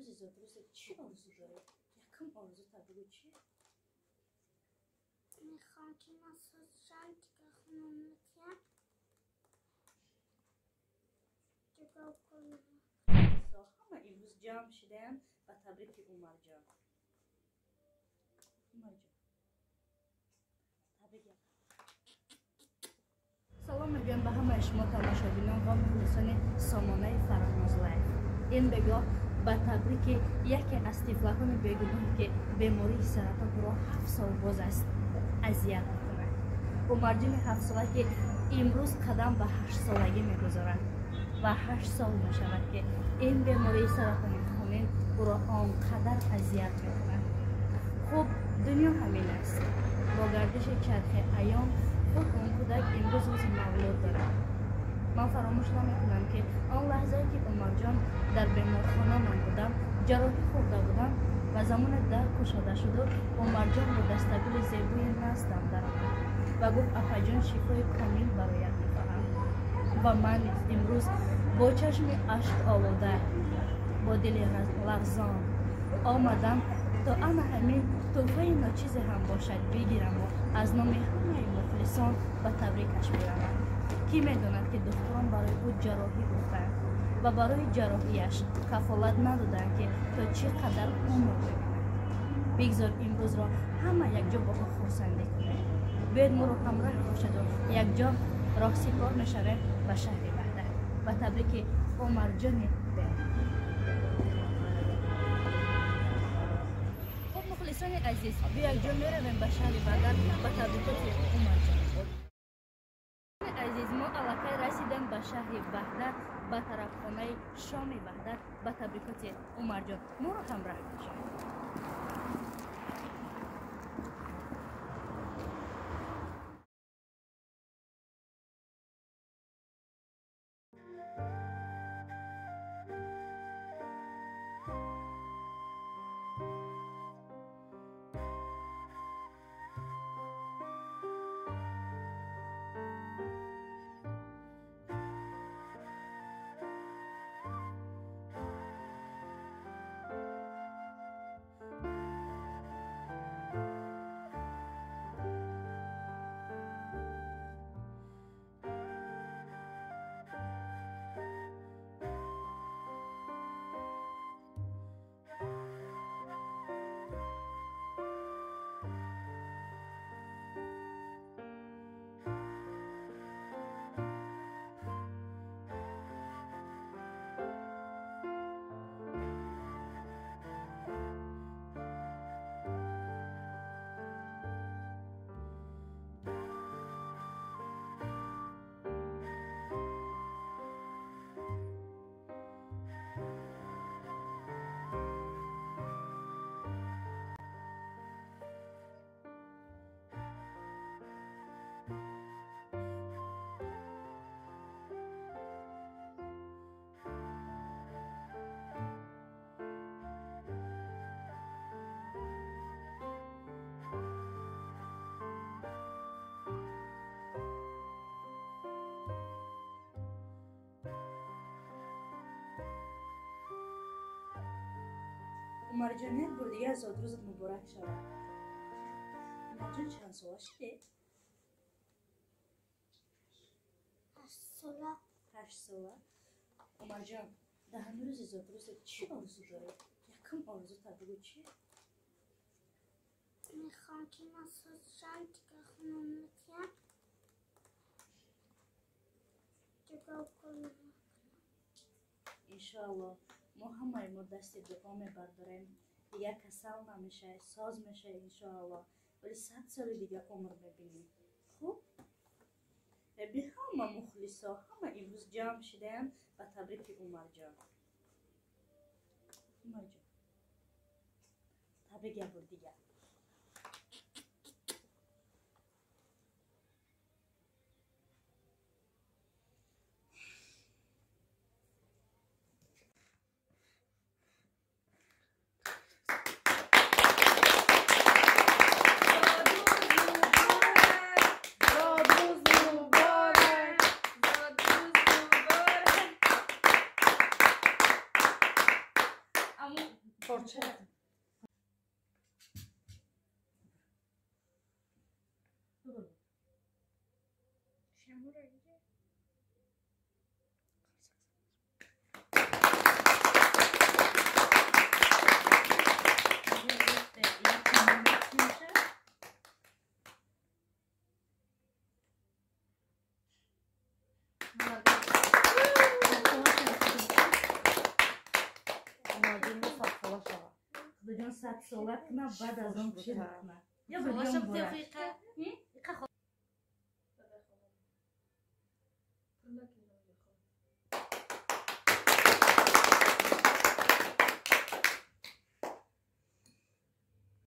روزی زاد روزی چی آرزو داری؟ یکم آرزو تا بگو چی؟ میخوام که مساج که خونم چیکار کنم؟ همه امروز جمع شدن و تبریک عمر جان. عمر جان تبریک. سلام میگم به همه شما تماشاگران و مخلصان سامانه فراموز لایف. این بگاه با تبریک یکی از طفلان بیگناهی که بیماری سرطان را 7 سال باز است اذیت میکنه. عمر جان 7 ساله که امروز قدم به 8 سالگی میگذارد و 8 سال میشود که این بیماری سرطان خونین او را آنقدر اذیت میکنه. خب دنیا همین است. با گردش چرخ ایام خود اون کودک امروز روز مولود دارد. من فراموش نمیکنم که آن لحظه که عمر جان در بیمارخانه من بودم جراحی خورده بودم و زمان در گشاده شد عمر جان با دستگل زیبای نزدم درآمد و گفت اپا جان شفای کامل برایت میخواهم و من امروز با چشم اشک آلوده با دل لرزان آمدم تا انا همین تحفه ناچیز هم باشد بگیرم و از نام همه مخلصان و تبریکش برم. کی میداند که دکتران برای او جراحی گفتند و برای جراحیش کفالت ندادند که تا چقدر عمر ببیند. بگذار امروز را همه یک جا با او خرسندی کنیم. باید ما را همراه باشد و یک جا راه سپار میشویم به شهر بهتر و تبریک عمر جان بریم. خب مخلصان عزیز بیا یک جا میرویم به شهر بهتر و تبریکات عمر جان. عزیز ما الکی رسیدیم به شهر بهدر به طرف خانه شام بهدر به تبریکات عمر جان. ما را همراه باشید. عمر جان بر دیگه زاد روزت مبارک شود. عمر جان چند ساله شده؟ 8 ساله. 8 ساله. عمر جان در همین روز زاد روزت چی آرزو داری؟ یکم آرزو تا بگو چی؟ میخوام که مساج که خونم چیکار کنم؟ انشاءالله ما همه ما دست دعا میبرداریم. دیگه کسل نمیشه، ساز میشه انشاءالله. ولی 100 سال دیگه عمر ببینیم. خوب؟ به همه مخلصا همه امروز جمع شدن و تبریک عمر جان. عمر جان تبریک یه بار دیگه. Amo Força. Dojon 100 so'llar kına, بعد از اون پشت نکنه. یا Solaşıp بدیم برای. دقیقه